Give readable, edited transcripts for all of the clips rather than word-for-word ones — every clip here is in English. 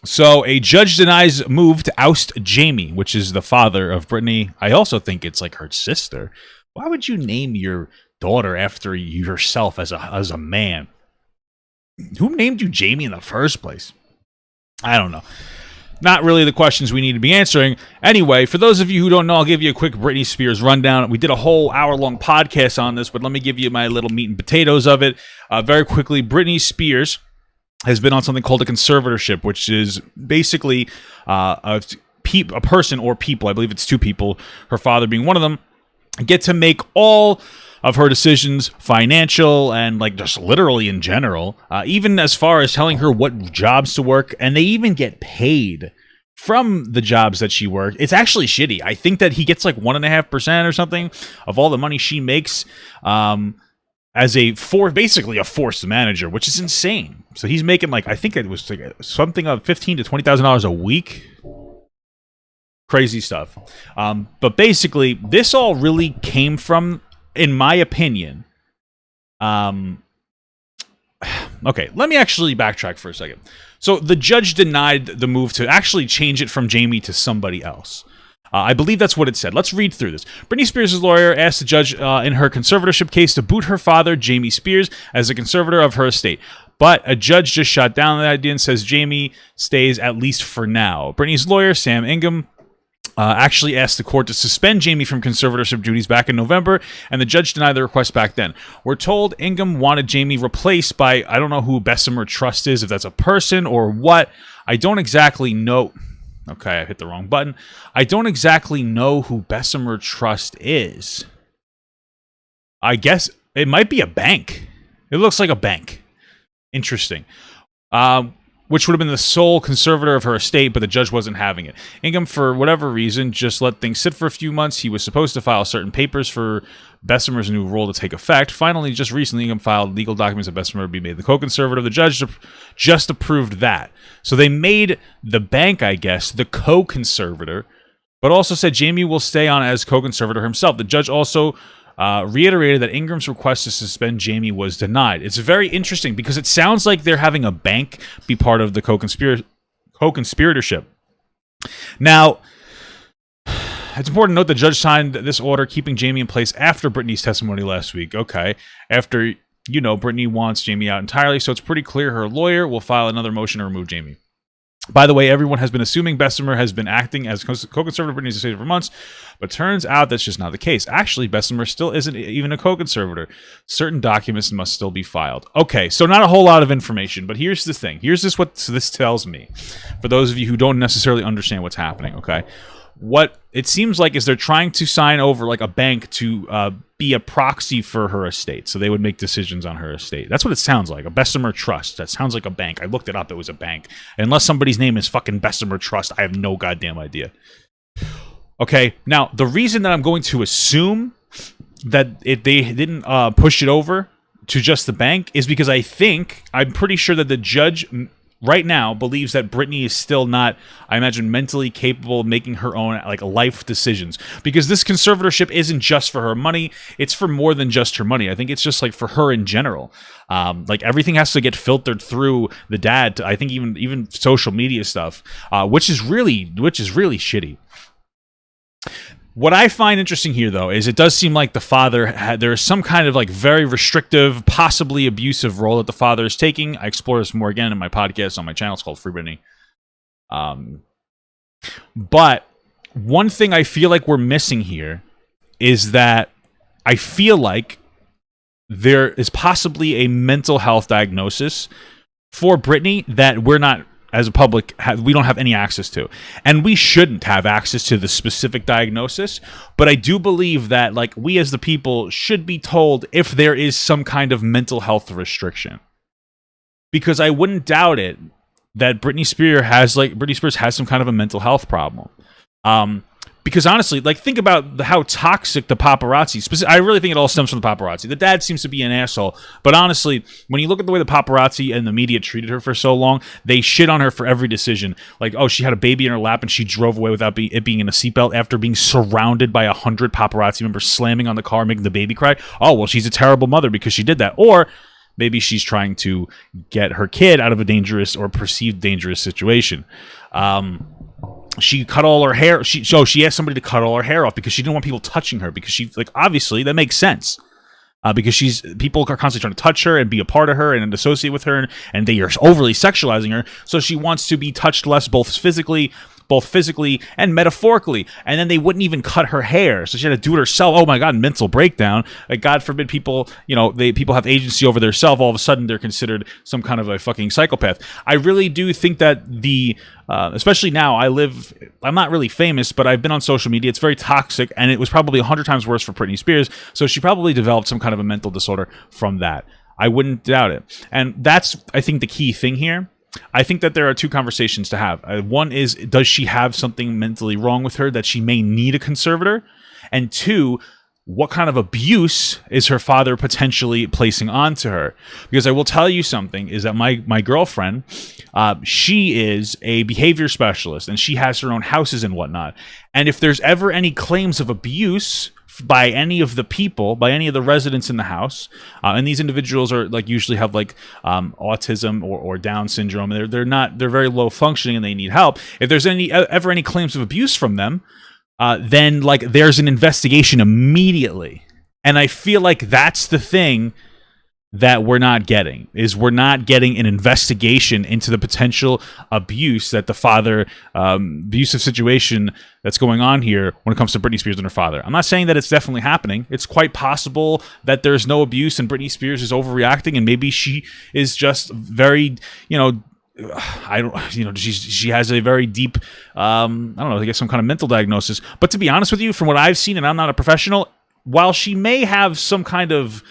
So a judge denies move to oust Jamie, which is the father of Britney. I also think it's like her sister. Why would you name your daughter after yourself as a man? Who named you Jamie in the first place? I don't know. Not really the questions we need to be answering. Anyway, for those of you who don't know, I'll give you a quick Britney Spears rundown. We did a whole hour-long podcast on this, but let me give you my little meat and potatoes of it. Very quickly, Britney Spears has been on something called a conservatorship, which is basically a person or people, I believe it's two people, her father being one of them, get to make all of her decisions, financial and like just literally in general, even as far as telling her what jobs to work, and they even get paid from the jobs that she worked. It's actually shitty. I think that he gets like 1.5% or something of all the money she makes as basically a forced manager, which is insane. So he's making like, I think it was like something of $15,000 to $20,000 a week. Crazy stuff. But basically, this all really came from, in my opinion, okay, let me actually backtrack for a second. So the judge denied the move to actually change it from Jamie to somebody else. I believe that's what it said. Let's read through this. Britney Spears' lawyer asked the judge in her conservatorship case to boot her father, Jamie Spears, as the conservator of her estate. But a judge just shot down the idea and says Jamie stays at least for now. Britney's lawyer, Sam Ingham, actually asked the court to suspend Jamie from conservatorship duties back in November, and the judge denied the request back then. We're told Ingham wanted Jamie replaced by, I don't know who Bessemer Trust is, if that's a person or what. I don't exactly know. Okay, I hit the wrong button. I don't exactly know who Bessemer Trust is. I guess it might be a bank. It looks like a bank. Interesting. Which would have been the sole conservator of her estate, but the judge wasn't having it. Ingham, for whatever reason, just let things sit for a few months. He was supposed to file certain papers for Bessemer's new role to take effect. Finally, just recently, Ingham filed legal documents that Bessemer would be made the co-conservator. The judge just approved that. So they made the bank, I guess, the co-conservator, but also said Jamie will stay on as co-conservator himself. The judge also reiterated that Ingram's request to suspend Jamie was denied. It's very interesting because it sounds like they're having a bank be part of the co-conspiratorship. Now, it's important to note the judge signed this order keeping Jamie in place after Britney's testimony last week. Okay, after, Britney wants Jamie out entirely, so it's pretty clear her lawyer will file another motion to remove Jamie. By the way, everyone has been assuming Bessemer has been acting as co-conservator of Britney's estate for months, but turns out that's just not the case. Actually, Bessemer still isn't even a co-conservator. Certain documents must still be filed. Okay, so not a whole lot of information, but here's the thing. Here's what this tells me, for those of you who don't necessarily understand what's happening, okay? What it seems like is they're trying to sign over like a bank to be a proxy for her estate, so they would make decisions on her estate. That's what it sounds like, a Bessemer Trust. That sounds like a bank. I looked it up, it was a bank. Unless somebody's name is fucking Bessemer Trust, I have no goddamn idea. Okay, now, the reason that I'm going to assume that they didn't push it over to just the bank is because I'm pretty sure that the judge right now believes that Britney is still not, I imagine, mentally capable of making her own life decisions. Because this conservatorship isn't just for her money, it's for more than just her money. I think it's just for her in general. Everything has to get filtered through the dad to, I think, even social media stuff, which is really shitty. What I find interesting here, though, is it does seem like the father there's some kind of very restrictive, possibly abusive role that the father is taking. I explore this more again in my podcast on my channel. It's called Free Britney. But one thing I feel like we're missing here is that I feel like there is possibly a mental health diagnosis for Britney that we're not, as a public, we don't have any access to. And we shouldn't have access to the specific diagnosis, but I do believe that we as the people should be told if there is some kind of mental health restriction. Because I wouldn't doubt it that Britney Spears has some kind of a mental health problem. Because honestly, think about how toxic the paparazzi. I really think it all stems from the paparazzi. The dad seems to be an asshole, but honestly, when you look at the way the paparazzi and the media treated her for so long, they shit on her for every decision. She had a baby in her lap and she drove away without it being in a seatbelt after being surrounded by 100 paparazzi members slamming on the car, making the baby cry. Oh, well, she's a terrible mother because she did that. Or maybe she's trying to get her kid out of a dangerous or perceived dangerous situation. She cut all her hair. She asked somebody to cut all her hair off because she didn't want people touching her, because she, like, obviously that makes sense. Because people are constantly trying to touch her and be a part of her and associate with her, and they are overly sexualizing her. So she wants to be touched less, both physically and metaphorically. And then they wouldn't even cut her hair, so she had to do it herself. Oh my God, mental breakdown. Like, God forbid people, people have agency over their self. All of a sudden, they're considered some kind of a fucking psychopath. I really do think that especially now, I'm not really famous, but I've been on social media. It's very toxic, and it was probably 100 times worse for Britney Spears. So she probably developed some kind of a mental disorder from that. I wouldn't doubt it. And that's, I think, the key thing here. I think that there are two conversations to have. One is, does she have something mentally wrong with her that she may need a conservator? And two, what kind of abuse is her father potentially placing onto her? Because I will tell you something, is that my girlfriend, she is a behavior specialist, and she has her own houses and whatnot. And if there's ever any claims of abuse by any of the people, by any of the residents in the house, and these individuals are usually have autism or Down syndrome, they're very low functioning and they need help. If there's ever any claims of abuse from them, then there's an investigation immediately. And I feel like that's the thing that we're not getting an investigation into the potential abuse that the father, abusive situation that's going on here when it comes to Britney Spears and her father. I'm not saying that it's definitely happening. It's quite possible that there's no abuse and Britney Spears is overreacting, and maybe she is just very, she has a very deep, I guess some kind of mental diagnosis. But to be honest with you, from what I've seen, and I'm not a professional, while she may have some kind of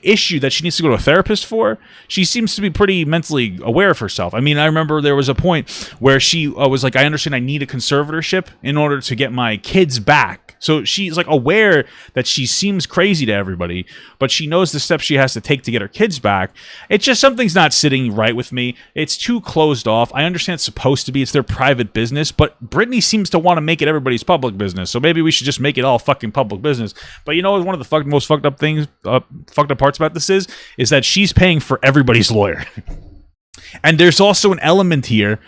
issue that she needs to go to a therapist for, she seems to be pretty mentally aware of herself. I mean, I remember there was a point where she was like, I understand I need a conservatorship in order to get my kids back. So she's aware that she seems crazy to everybody, but she knows the steps she has to take to get her kids back. It's just, something's not sitting right with me. It's too closed off. I understand it's supposed to be, it's their private business, but Britney seems to want to make it everybody's public business. So maybe we should just make it all fucking public business. But one of the most fucked up things, fucked up parts about this is that she's paying for everybody's lawyer. And there's also an element here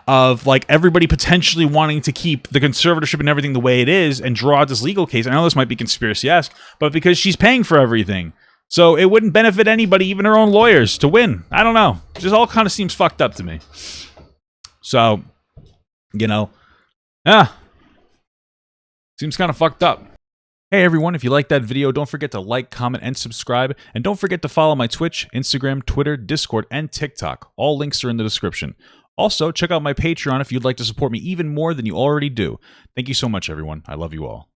of everybody potentially wanting to keep the conservatorship and everything the way it is and draw out this legal case. I know this might be conspiracy-esque, but because she's paying for everything. So it wouldn't benefit anybody, even her own lawyers, to win. I don't know. It just all kind of seems fucked up to me. So, seems kind of fucked up. Hey everyone, if you liked that video, don't forget to like, comment, and subscribe. And don't forget to follow my Twitch, Instagram, Twitter, Discord, and TikTok. All links are in the description. Also, check out my Patreon if you'd like to support me even more than you already do. Thank you so much, everyone. I love you all.